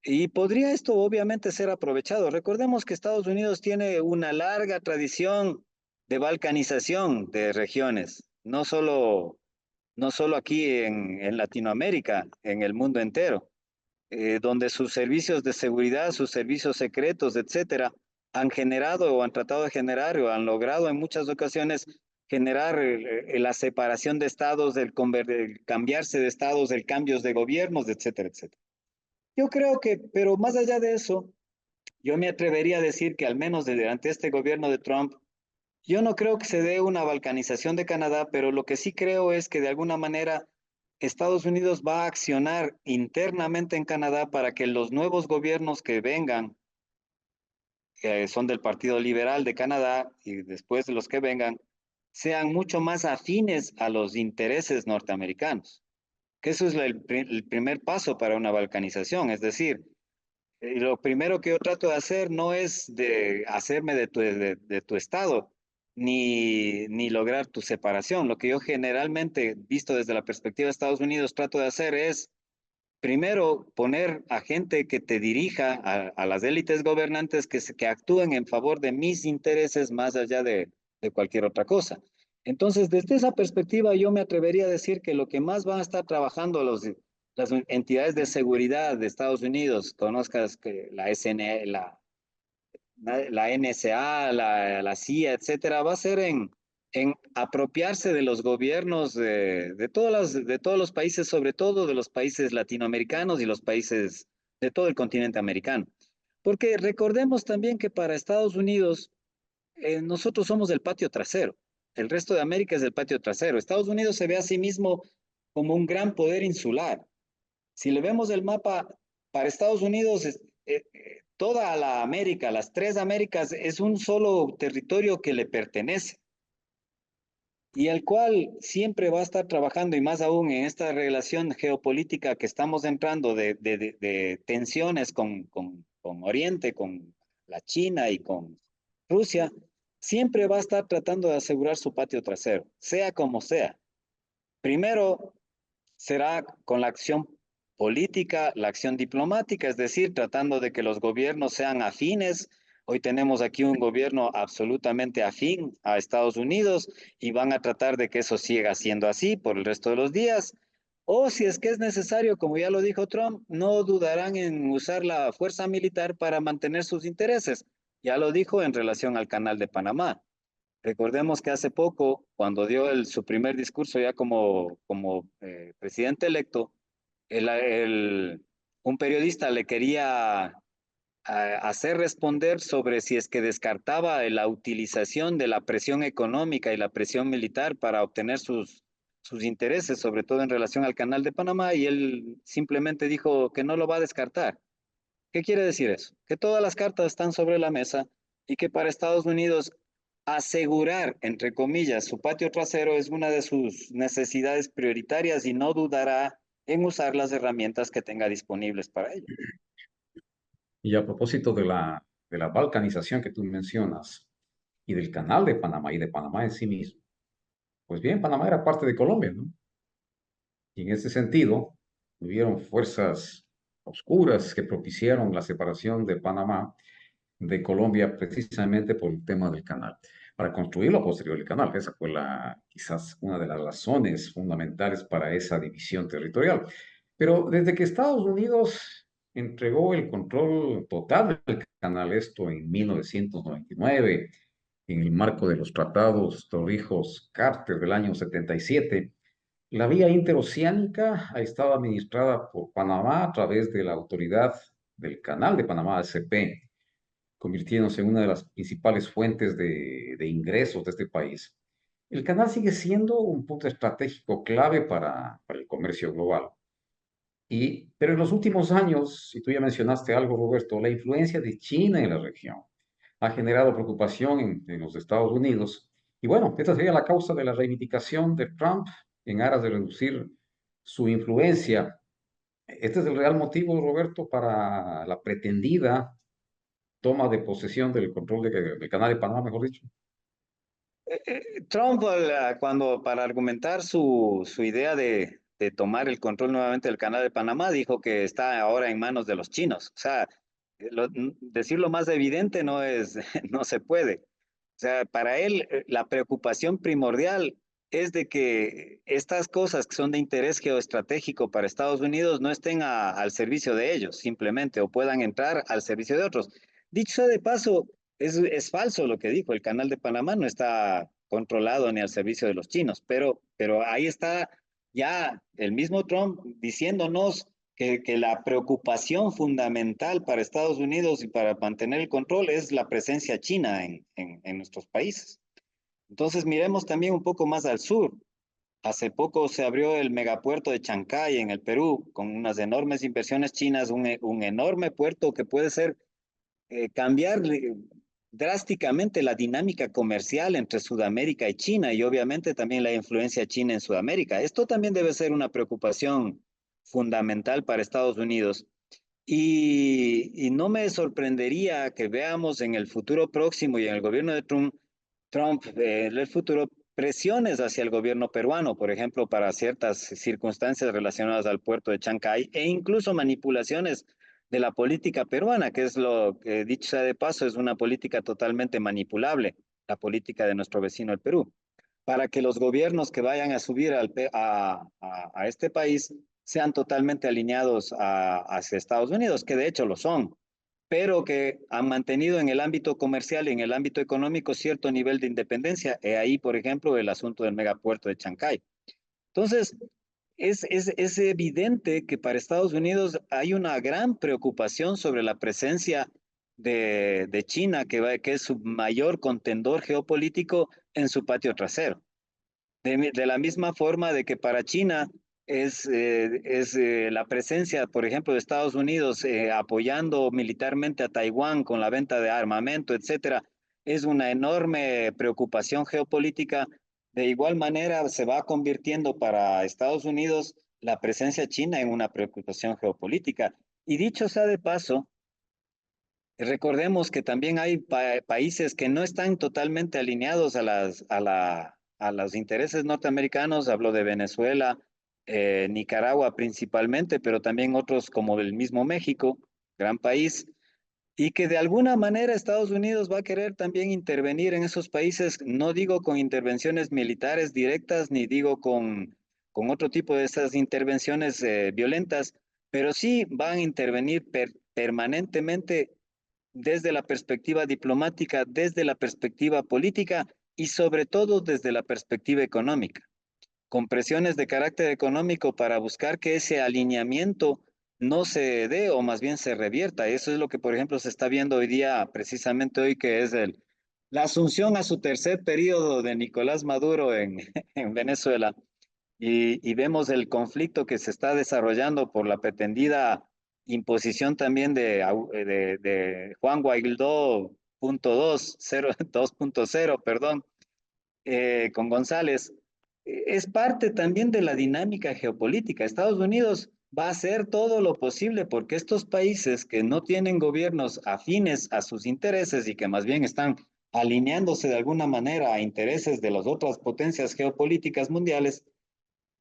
Y podría esto obviamente ser aprovechado. Recordemos que Estados Unidos tiene una larga tradición de balcanización de regiones, no solo aquí en Latinoamérica, en el mundo entero, donde sus servicios de seguridad, sus servicios secretos, etcétera, han generado o han tratado de generar o han logrado en muchas ocasiones generar la separación de estados, el cambiarse de estados, el cambios de gobiernos, etcétera, etcétera. Yo creo que, pero más allá de eso, yo me atrevería a decir que al menos durante este gobierno de Trump, yo no creo que se dé una balcanización de Canadá, pero lo que sí creo es que de alguna manera Estados Unidos va a accionar internamente en Canadá para que los nuevos gobiernos que vengan, que son del Partido Liberal de Canadá y después de los que vengan, sean mucho más afines a los intereses norteamericanos. Que eso es el primer paso para una balcanización, es decir, lo primero que yo trato de hacer no es de hacerme de tu estado, ni lograr tu separación. Lo que yo generalmente, visto desde la perspectiva de Estados Unidos, trato de hacer es, primero, poner a gente que te dirija, a las élites gobernantes que actúen en favor de mis intereses más allá de cualquier otra cosa. Entonces, desde esa perspectiva, yo me atrevería a decir que lo que más van a estar trabajando las entidades de seguridad de Estados Unidos, conozcas que la SN, la NSA, la CIA, etcétera, va a ser en apropiarse de los gobiernos de todos los países, sobre todo de los países latinoamericanos y los países de todo el continente americano. Porque recordemos también que para Estados Unidos, nosotros somos el patio trasero. El resto de América es el patio trasero. Estados Unidos se ve a sí mismo como un gran poder insular. Si le vemos el mapa, para Estados Unidos, toda la América, las tres Américas, es un solo territorio que le pertenece y al cual siempre va a estar trabajando, y más aún en esta relación geopolítica que estamos entrando de tensiones con Oriente, con la China y con Rusia, siempre va a estar tratando de asegurar su patio trasero, sea como sea. Primero, será con la acción política, la acción diplomática, es decir, tratando de que los gobiernos sean afines. Hoy tenemos aquí un gobierno absolutamente afín a Estados Unidos y van a tratar de que eso siga siendo así por el resto de los días. O si es que es necesario, como ya lo dijo Trump, no dudarán en usar la fuerza militar para mantener sus intereses. Ya lo dijo en relación al Canal de Panamá. Recordemos que hace poco, cuando dio su primer discurso ya como presidente electo, un periodista le quería hacer responder sobre si es que descartaba la utilización de la presión económica y la presión militar para obtener sus intereses, sobre todo en relación al Canal de Panamá, y él simplemente dijo que no lo va a descartar. ¿Qué quiere decir eso? Que todas las cartas están sobre la mesa y que para Estados Unidos asegurar, entre comillas, su patio trasero es una de sus necesidades prioritarias y no dudará en usar las herramientas que tenga disponibles para ello. Y a propósito de la balcanización que tú mencionas y del canal de Panamá y de Panamá en sí mismo, pues bien, Panamá era parte de Colombia, ¿no? Y en ese sentido, hubieron fuerzas oscuras que propiciaron la separación de Panamá de Colombia precisamente por el tema del canal. Para construir lo posterior del canal, esa fue quizás una de las razones fundamentales para esa división territorial. Pero desde que Estados Unidos entregó el control total del canal, esto en 1999, en el marco de los tratados Torrijos-Carter del año 77, la vía interoceánica ha estado administrada por Panamá a través de la Autoridad del Canal de Panamá, ACP, convirtiéndose en una de las principales fuentes de ingresos de este país. El canal sigue siendo un punto estratégico clave para el comercio global. Pero en los últimos años, y tú ya mencionaste algo, Roberto, la influencia de China en la región ha generado preocupación en los Estados Unidos. Y bueno, esta sería la causa de la reivindicación de Trump en aras de reducir su influencia. Este es el real motivo, Roberto, para la pretendida toma de posesión del control del canal de Panamá, mejor dicho. Trump, cuando para argumentar su idea de tomar el control nuevamente del Canal de Panamá, dijo que está ahora en manos de los chinos. O sea, decirlo más evidente no es, no se puede. O sea, para él la preocupación primordial es de que estas cosas que son de interés geoestratégico para Estados Unidos no estén al servicio de ellos, simplemente, o puedan entrar al servicio de otros. Dicho sea de paso, es falso lo que dijo, el Canal de Panamá no está controlado ni al servicio de los chinos, pero ahí está ya el mismo Trump diciéndonos que la preocupación fundamental para Estados Unidos y para mantener el control es la presencia china en nuestros países. Entonces miremos también un poco más al sur. Hace poco se abrió el megapuerto de Chancay en el Perú con unas enormes inversiones chinas, un enorme puerto que puede ser cambiar drásticamente la dinámica comercial entre Sudamérica y China y obviamente también la influencia china en Sudamérica. Esto también debe ser una preocupación fundamental para Estados Unidos. Y no me sorprendería que veamos en el futuro próximo y en el gobierno de Trump en el futuro presiones hacia el gobierno peruano, por ejemplo, para ciertas circunstancias relacionadas al puerto de Chancay e incluso manipulaciones de la política peruana, que es lo que, dicho sea de paso, es una política totalmente manipulable, la política de nuestro vecino el Perú, para que los gobiernos que vayan a subir a este país sean totalmente alineados hacia Estados Unidos, que de hecho lo son, pero que han mantenido en el ámbito comercial y en el ámbito económico cierto nivel de independencia. He ahí, por ejemplo, el asunto del megapuerto de Chancay. Entonces, es evidente que para Estados Unidos hay una gran preocupación sobre la presencia de China, que es su mayor contendor geopolítico en su patio trasero. De la misma forma de que para China es la presencia, por ejemplo, de Estados Unidos apoyando militarmente a Taiwán con la venta de armamento, etcétera, es una enorme preocupación geopolítica. De igual manera, se va convirtiendo para Estados Unidos la presencia china en una preocupación geopolítica. Y dicho sea de paso, recordemos que también hay países que no están totalmente alineados a los intereses norteamericanos. Hablo de Venezuela, Nicaragua principalmente, pero también otros como el mismo México, gran país, y que de alguna manera Estados Unidos va a querer también intervenir en esos países. No digo con intervenciones militares directas, ni digo con otro tipo de esas intervenciones violentas, pero sí van a intervenir permanentemente desde la perspectiva diplomática, desde la perspectiva política y sobre todo desde la perspectiva económica, con presiones de carácter económico para buscar que ese alineamiento no se dé o más bien se revierta. Eso es lo que, por ejemplo, se está viendo hoy día, precisamente hoy, que es la asunción a su tercer periodo de Nicolás Maduro en, en Venezuela. Y vemos el conflicto que se está desarrollando por la pretendida imposición también de Juan Guaidó 2.0, perdón, con González. Es parte también de la dinámica geopolítica. Estados Unidos va a hacer todo lo posible porque estos países que no tienen gobiernos afines a sus intereses y que más bien están alineándose de alguna manera a intereses de las otras potencias geopolíticas mundiales,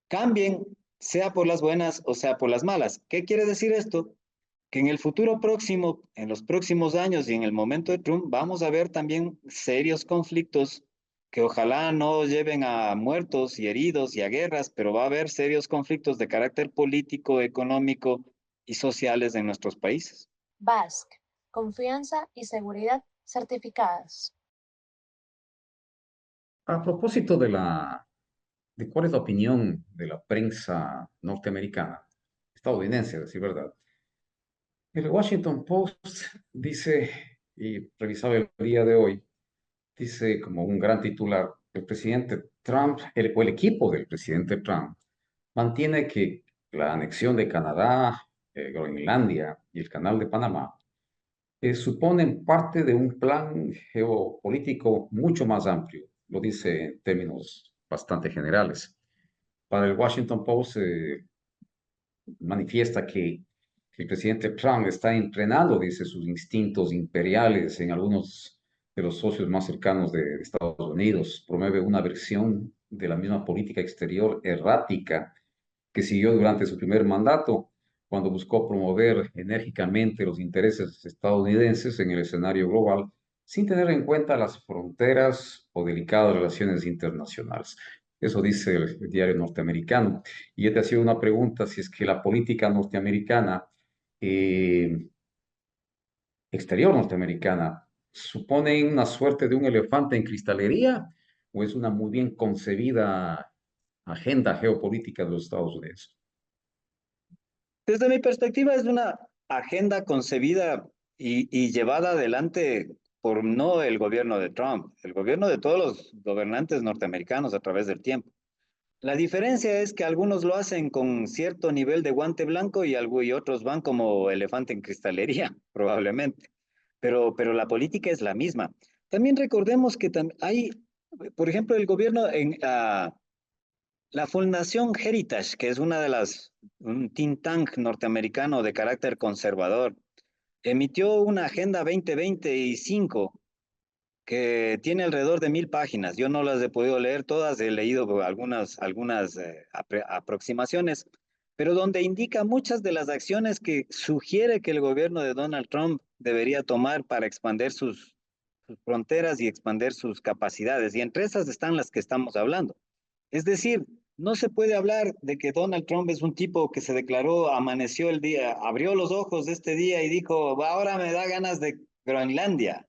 cambien, sea por las buenas o sea por las malas. ¿Qué quiere decir esto? Que en el futuro próximo, en los próximos años y en el momento de Trump, vamos a ver también serios conflictos que ojalá no lleven a muertos y heridos y a guerras, pero va a haber serios conflictos de carácter político, económico y sociales en nuestros países. Basque, confianza y seguridad certificadas. A propósito de cuál es la opinión de la prensa norteamericana, estadounidense, a decir verdad. El Washington Post dice, y revisaba el día de hoy, dice como un gran titular, el presidente Trump, o el equipo del presidente Trump, mantiene que la anexión de Canadá, Groenlandia y el Canal de Panamá suponen parte de un plan geopolítico mucho más amplio, lo dice en términos bastante generales. Para el Washington Post manifiesta que el presidente Trump está entrenando, dice, sus instintos imperiales en algunos de los socios más cercanos de Estados Unidos. Promueve una versión de la misma política exterior errática que siguió durante su primer mandato, cuando buscó promover enérgicamente los intereses estadounidenses en el escenario global, sin tener en cuenta las fronteras o delicadas relaciones internacionales. Eso dice el diario norteamericano. Y yo te hacía una pregunta, si es que la política norteamericana, eh, exterior norteamericana, supone una suerte de un elefante en cristalería o es una muy bien concebida agenda geopolítica de los Estados Unidos. Desde mi perspectiva es una agenda concebida y llevada adelante por no el gobierno de Trump, el gobierno de todos los gobernantes norteamericanos a través del tiempo. La diferencia es que algunos lo hacen con cierto nivel de guante blanco y otros van como elefante en cristalería, probablemente. Pero la política es la misma. También recordemos que hay, por ejemplo, el gobierno en la Fundación Heritage, que es un think tank norteamericano de carácter conservador, emitió una Agenda 2025 que tiene alrededor de 1000 páginas. Yo no las he podido leer todas, he leído algunas aproximaciones, pero donde indica muchas de las acciones que sugiere que el gobierno de Donald Trump debería tomar para expandir sus fronteras y expandir sus capacidades. Y entre esas están las que estamos hablando. Es decir, no se puede hablar de que Donald Trump es un tipo que se declaró, amaneció el día, abrió los ojos de este día y dijo, ahora me da ganas de Groenlandia.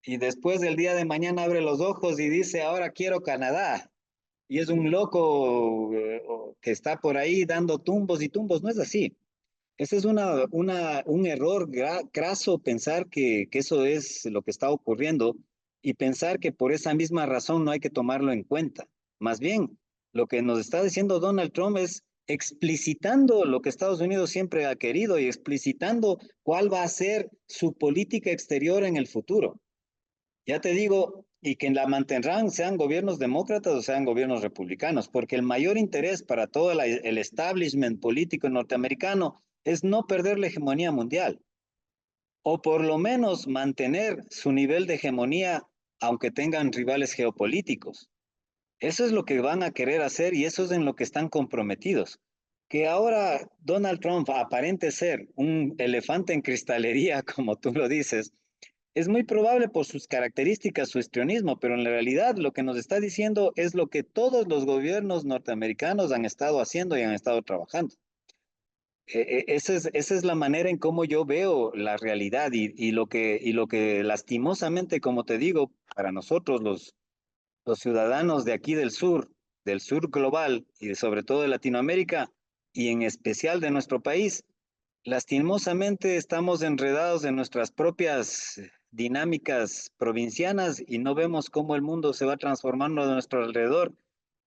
Y después del día de mañana abre los ojos y dice, ahora quiero Canadá. Y es un loco que está por ahí dando tumbos y tumbos. No es así. Ese es un error craso pensar que eso es lo que está ocurriendo y pensar que por esa misma razón no hay que tomarlo en cuenta. Más bien, lo que nos está diciendo Donald Trump es explicitando lo que Estados Unidos siempre ha querido y explicitando cuál va a ser su política exterior en el futuro. Ya te digo, y que la mantendrán, sean gobiernos demócratas o sean gobiernos republicanos, porque el mayor interés para todo el establishment político norteamericano es no perder la hegemonía mundial, o por lo menos mantener su nivel de hegemonía, aunque tengan rivales geopolíticos. Eso es lo que van a querer hacer y eso es en lo que están comprometidos. Que ahora Donald Trump aparente ser un elefante en cristalería, como tú lo dices, es muy probable por sus características, su histrionismo, pero en la realidad lo que nos está diciendo es lo que todos los gobiernos norteamericanos han estado haciendo y han estado trabajando. Esa es la manera en cómo yo veo la realidad y lo que lastimosamente, como te digo, para nosotros los ciudadanos de aquí del sur global y sobre todo de Latinoamérica y en especial de nuestro país, lastimosamente estamos enredados en nuestras propias dinámicas provincianas y no vemos cómo el mundo se va transformando a nuestro alrededor.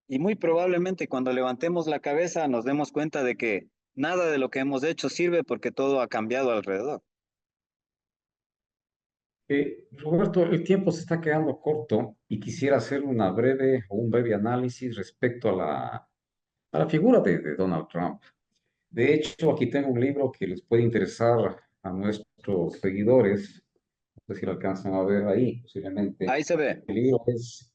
Y muy probablemente cuando levantemos la cabeza nos demos cuenta de que nada de lo que hemos hecho sirve porque todo ha cambiado alrededor. Roberto, el tiempo se está quedando corto y quisiera hacer un breve análisis respecto a la figura de Donald Trump. De hecho, aquí tengo un libro que les puede interesar a nuestros seguidores. No sé si lo alcanzan a ver ahí, posiblemente. Ahí se ve. El libro es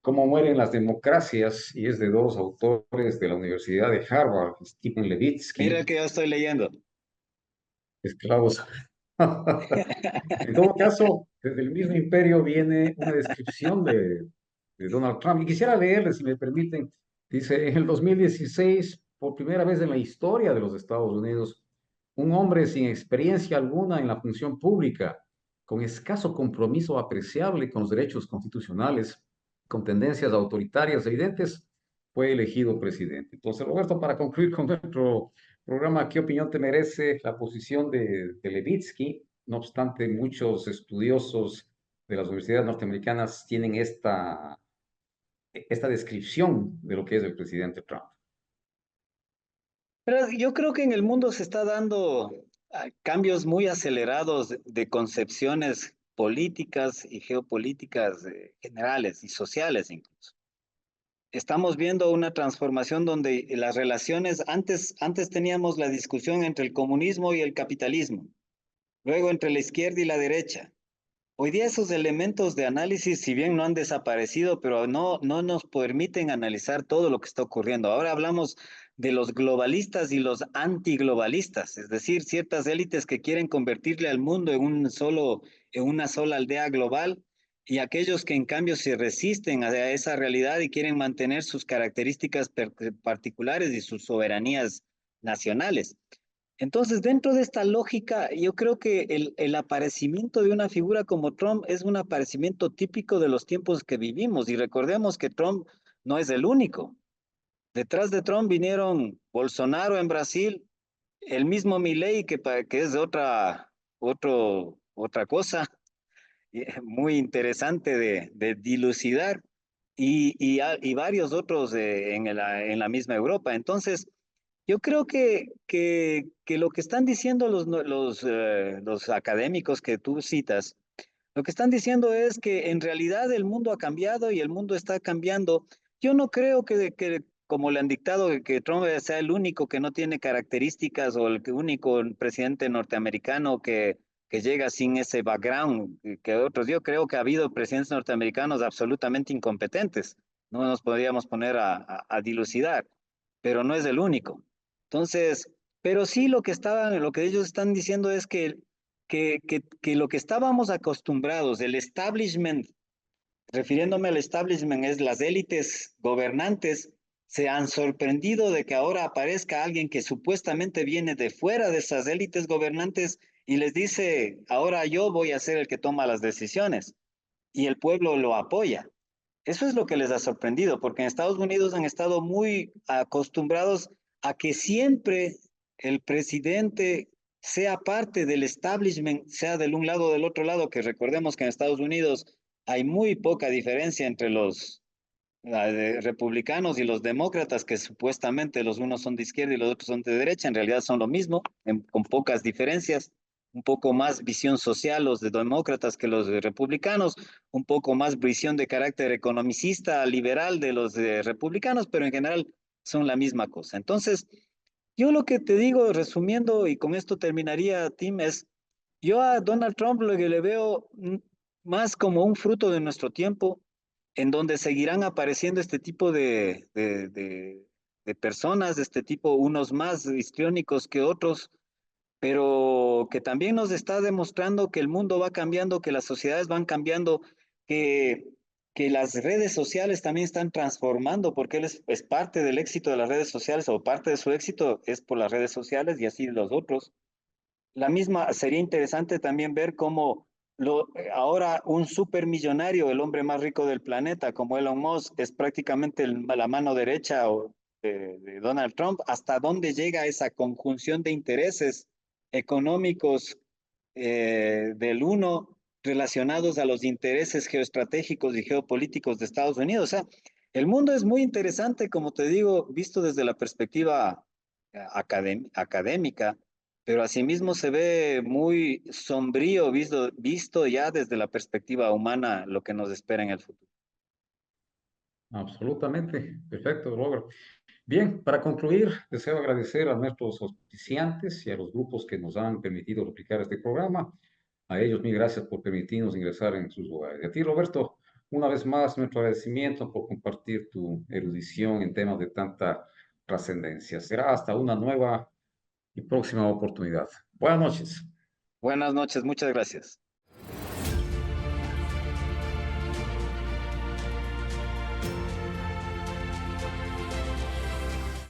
Cómo mueren las democracias y es de dos autores de la Universidad de Harvard, Stephen Mira Levitsky, el que yo estoy leyendo. esclavos. En todo caso, desde el mismo imperio viene una descripción de Donald Trump. Y quisiera leerle, si me permiten. Dice, en el 2016, por primera vez en la historia de los Estados Unidos, un hombre sin experiencia alguna en la función pública, con escaso compromiso apreciable con los derechos constitucionales, con tendencias autoritarias evidentes, fue elegido presidente. Entonces, Roberto, para concluir con nuestro programa, ¿qué opinión te merece la posición de Levitsky? No obstante, muchos estudiosos de las universidades norteamericanas tienen esta descripción de lo que es el presidente Trump. Pero yo creo que en el mundo se está dando cambios muy acelerados de concepciones políticas y geopolíticas generales y sociales incluso. Estamos viendo una transformación donde las relaciones, antes teníamos la discusión entre el comunismo y el capitalismo, luego entre la izquierda y la derecha. Hoy día esos elementos de análisis, si bien no han desaparecido, pero no nos permiten analizar todo lo que está ocurriendo. Ahora hablamos de los globalistas y los antiglobalistas, es decir, ciertas élites que quieren convertirle al mundo en una sola aldea global y aquellos que en cambio se resisten a esa realidad y quieren mantener sus características particulares y sus soberanías nacionales. Entonces, dentro de esta lógica, yo creo que el aparecimiento de una figura como Trump es un aparecimiento típico de los tiempos que vivimos. Y recordemos que Trump no es el único. Detrás de Trump vinieron Bolsonaro en Brasil, el mismo Milei, que es otra cosa muy interesante de dilucidar, y varios otros en la misma Europa. Entonces, yo creo que lo que están diciendo los académicos que tú citas, lo que están diciendo es que en realidad el mundo ha cambiado y el mundo está cambiando. Yo no creo que como le han dictado, que Trump sea el único que no tiene características o el único presidente norteamericano que llega sin ese background que otros. Yo creo que ha habido presidentes norteamericanos absolutamente incompetentes. No nos podríamos poner a dilucidar, pero no es el único. Entonces, pero sí lo que ellos están diciendo es que lo que estábamos acostumbrados, el establishment, refiriéndome al establishment, es las élites gobernantes, se han sorprendido de que ahora aparezca alguien que supuestamente viene de fuera de esas élites gobernantes y les dice, ahora yo voy a ser el que toma las decisiones y el pueblo lo apoya. Eso es lo que les ha sorprendido, porque en Estados Unidos han estado muy acostumbrados a que siempre el presidente sea parte del establishment, sea del un lado o del otro lado, que recordemos que en Estados Unidos hay muy poca diferencia entre los republicanos y los demócratas, que supuestamente los unos son de izquierda y los otros son de derecha, en realidad son lo mismo, con pocas diferencias, un poco más visión social los de demócratas que los de republicanos, un poco más visión de carácter economicista, liberal de los de republicanos, pero en general son la misma cosa. Entonces, yo lo que te digo, resumiendo, y con esto terminaría, Tim, es, yo a Donald Trump lo que le veo más como un fruto de nuestro tiempo, en donde seguirán apareciendo este tipo de personas, de este tipo, unos más histriónicos que otros, pero que también nos está demostrando que el mundo va cambiando, que las sociedades van cambiando, que, que las redes sociales también están transformando, porque él es parte del éxito de las redes sociales, o parte de su éxito es por las redes sociales y así los otros. La misma, sería interesante también ver cómo ahora un supermillonario, el hombre más rico del planeta, como Elon Musk, es prácticamente la mano derecha de Donald Trump. ¿Hasta dónde llega esa conjunción de intereses económicos del uno relacionados a los intereses geoestratégicos y geopolíticos de Estados Unidos? O sea, el mundo es muy interesante, como te digo, visto desde la perspectiva académica, pero asimismo se ve muy sombrío visto ya desde la perspectiva humana lo que nos espera en el futuro. Absolutamente. Perfecto, Robert. Bien, para concluir, deseo agradecer a nuestros auspiciantes y a los grupos que nos han permitido replicar este programa. A ellos, mil gracias por permitirnos ingresar en sus hogares. Y a ti, Roberto, una vez más, nuestro agradecimiento por compartir tu erudición en temas de tanta trascendencia. Será hasta una nueva y próxima oportunidad. Buenas noches. Buenas noches, muchas gracias.